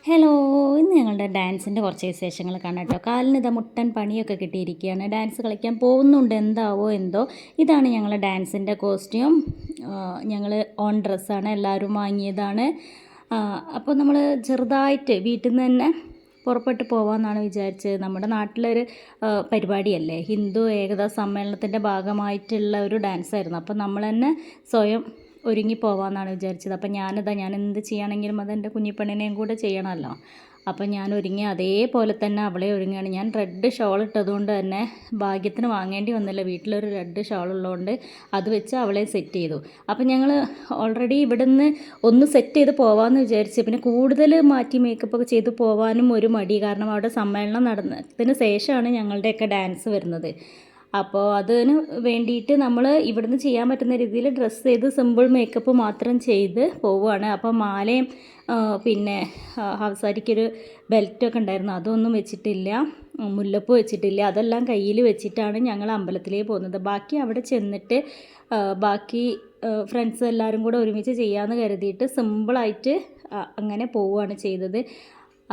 Hello, ഇന്ന് ഞങ്ങളുടെ ഡാൻസിൻ്റെ കുറച്ച് വിശേഷങ്ങൾ കാണാം കേട്ടോ. കാലിന് ഇതാ മുട്ടൻ പണിയൊക്കെ കിട്ടിയിരിക്കുകയാണ്. ഡാൻസ് കളിക്കാൻ പോകുന്നുണ്ട്, എന്താവോ എന്തോ. ഇതാണ് ഞങ്ങളുടെ ഡാൻസിൻ്റെ കോസ്റ്റ്യൂം. ഞങ്ങൾ ഓൺ ഡ്രസ്സാണ്, എല്ലാവരും വാങ്ങിയതാണ്. അപ്പോൾ നമ്മൾ ചെറുതായിട്ട് വീട്ടിൽ നിന്ന് തന്നെ പുറപ്പെട്ട് പോകാമെന്നാണ് വിചാരിച്ചത്. നമ്മുടെ നാട്ടിലൊരു പരിപാടിയല്ലേ, ഹിന്ദു ഏകതാ സമ്മേളനത്തിൻ്റെ ഭാഗമായിട്ടുള്ള ഒരു ഡാൻസായിരുന്നു. അപ്പോൾ നമ്മൾ തന്നെ സ്വയം ഒരുങ്ങി പോകാമെന്നാണ് വിചാരിച്ചത്. അപ്പം ഞാൻ എന്ത് ചെയ്യുകയാണെങ്കിലും അതെൻ്റെ കുഞ്ഞിപ്പെണ്ണിനെയും കൂടെ ചെയ്യണമല്ലോ. അപ്പം ഞാൻ ഒരുങ്ങി അതേപോലെ തന്നെ അവളെ ഒരുങ്ങുകയാണ്. ഞാൻ റെഡ് ഷോൾ ഇട്ടതുകൊണ്ട് തന്നെ ഭാഗ്യത്തിന് വാങ്ങേണ്ടി വന്നില്ല. വീട്ടിലൊരു റെഡ് ഷോൾ ഉള്ളതുകൊണ്ട് അത് വെച്ച് അവളെ സെറ്റ് ചെയ്തു. അപ്പം ഞങ്ങൾ ഓൾറെഡി ഇവിടുന്ന് ഒന്ന് സെറ്റ് ചെയ്ത് പോകാമെന്ന് വിചാരിച്ചു. പിന്നെ കൂടുതൽ മാറ്റി മേക്കപ്പൊക്കെ ചെയ്ത് പോകാനും ഒരു മടി. കാരണം അവിടെ സമ്മേളനം നടന്നതിന് ശേഷമാണ് ഞങ്ങളുടെയൊക്കെ ഡാൻസ് വരുന്നത്. അപ്പോൾ അതിന് വേണ്ടിയിട്ട് നമ്മൾ ഇവിടുന്ന് ചെയ്യാൻ പറ്റുന്ന രീതിയിൽ ഡ്രസ്സ് ചെയ്ത് സിമ്പിൾ മേക്കപ്പ് മാത്രം ചെയ്ത് പോവുകയാണ്. അപ്പോൾ മാലയും പിന്നെ ഹൗസാരിക്കൊരു ബെൽറ്റൊക്കെ ഉണ്ടായിരുന്നു, അതൊന്നും വെച്ചിട്ടില്ല. മുല്ലപ്പൂ വെച്ചിട്ടില്ല. അതെല്ലാം കയ്യിൽ വെച്ചിട്ടാണ് ഞങ്ങൾ അമ്പലത്തിലേക്ക് പോകുന്നത്. ബാക്കി അവിടെ ചെന്നിട്ട് ബാക്കി ഫ്രണ്ട്സ് എല്ലാവരും കൂടെ ഒരുമിച്ച് ചെയ്യാമെന്ന് കരുതിയിട്ട് സിമ്പിളായിട്ട് അങ്ങനെ പോവുകയാണ് ചെയ്തത്.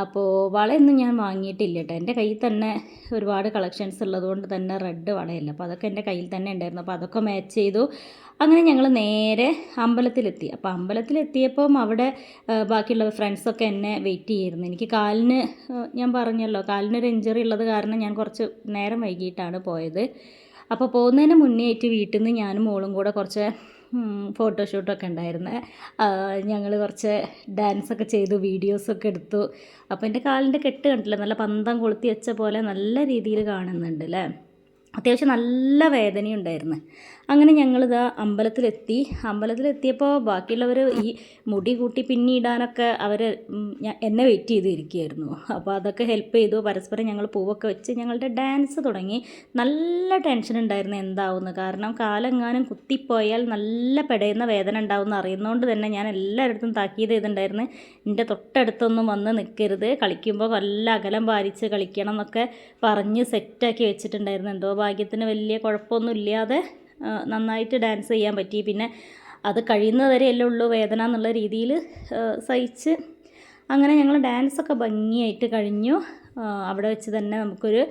അപ്പോൾ വളയൊന്നും ഞാൻ വാങ്ങിയിട്ടില്ല കേട്ടോ. എൻ്റെ കയ്യിൽ തന്നെ ഒരുപാട് കളക്ഷൻസ് ഉള്ളതുകൊണ്ട് തന്നെ റെഡ് വളയല്ല, അപ്പോൾ അതൊക്കെ എൻ്റെ കയ്യിൽ തന്നെ ഉണ്ടായിരുന്നു. അപ്പോൾ അതൊക്കെ മാച്ച് ചെയ്തു. അങ്ങനെ ഞങ്ങൾ നേരെ അമ്പലത്തിലെത്തി. അപ്പോൾ അമ്പലത്തിലെത്തിയപ്പം അവിടെ ബാക്കിയുള്ള ഫ്രണ്ട്സൊക്കെ എന്നെ വെയിറ്റ് ചെയ്യായിരുന്നു. എനിക്ക് കാലിന് ഞാൻ പറഞ്ഞല്ലോ, കാലിനൊരു ഇഞ്ചറി ഉള്ളത് കാരണം ഞാൻ കുറച്ച് നേരം വൈകിട്ടാണ് പോയത്. അപ്പോൾ പോകുന്നതിന് മുന്നേ ആയിട്ട് വീട്ടിൽ നിന്ന് ഞാനും മോളും കൂടെ കുറച്ച് ഫോട്ടോഷൂട്ടൊക്കെ ഉണ്ടായിരുന്നു. ഞങ്ങൾ കുറച്ച് ഡാൻസൊക്കെ ചെയ്തു, വീഡിയോസൊക്കെ എടുത്തു. അപ്പോൾ എൻ്റെ കാലിൻ്റെ കെട്ട് കണ്ടില്ല, നല്ല പന്തം കൊളുത്തി വെച്ച പോലെ നല്ല രീതിയിൽ കാണുന്നുണ്ട് അല്ലേ. അത്യാവശ്യം നല്ല വേദനയുണ്ടായിരുന്നു. അങ്ങനെ ഞങ്ങളിതാ അമ്പലത്തിലെത്തിയപ്പോൾ ബാക്കിയുള്ളവർ ഈ മുടി കൂട്ടി പിന്നിടാനൊക്കെ അവർ എന്നെ വെയിറ്റ് ചെയ്തിരിക്കുകയായിരുന്നു. അപ്പോൾ അതൊക്കെ ഹെൽപ്പ് ചെയ്തു. പരസ്പരം ഞങ്ങൾ പൂവൊക്കെ വെച്ച് ഞങ്ങളുടെ ഡാൻസ് തുടങ്ങി. നല്ല ടെൻഷൻ ഉണ്ടായിരുന്നു എന്താവുമെന്ന്. കാരണം കാലെങ്ങാനും കുത്തിപ്പോയാൽ നല്ല പെടയുന്ന വേദന ഉണ്ടാവുമെന്ന് അറിയുന്നതുകൊണ്ട് തന്നെ ഞാൻ എല്ലാവരുടെ താക്കീത് ചെയ്തിട്ടുണ്ടായിരുന്നു, എൻ്റെ തൊട്ടടുത്തൊന്നും വന്ന് നിൽക്കരുത്, കളിക്കുമ്പോൾ നല്ല അകലം പാലിച്ച് കളിക്കണം എന്നൊക്കെ പറഞ്ഞ് സെറ്റാക്കി വെച്ചിട്ടുണ്ടായിരുന്നു. എന്തോ ഭാഗ്യത്തിന് വലിയ കുഴപ്പമൊന്നും ഇല്ലാതെ നന്നായിട്ട് ഡാൻസ് ചെയ്യാൻ പറ്റി. പിന്നെ അത് കഴിയുന്നവരെയല്ലേ ഉള്ളൂ വേദന എന്നുള്ള രീതിയിൽ സഹിച്ച് അങ്ങനെ ഞങ്ങൾ ഡാൻസൊക്കെ ഭംഗിയായിട്ട് കഴിഞ്ഞു. അവിടെ വെച്ച് തന്നെ നമുക്കൊരു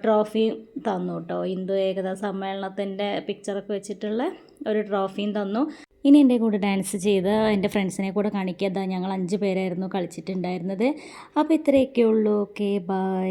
ട്രോഫി തന്നു കേട്ടോ. ഹിന്ദു ഏകതാ സമ്മേളനത്തിൻ്റെ പിക്ചറൊക്കെ വെച്ചിട്ടുള്ള ഒരു ട്രോഫിയും തന്നു. ഇനി എൻ്റെ കൂടെ ഡാൻസ് ചെയ്ത് എൻ്റെ ഫ്രണ്ട്സിനെ കൂടെ കാണിക്കാതെ ഞങ്ങൾ 5 പേരായിരുന്നു കളിച്ചിട്ടുണ്ടായിരുന്നത്. അപ്പോൾ ഇത്രയൊക്കെ ഉള്ളൂ. Okay, by.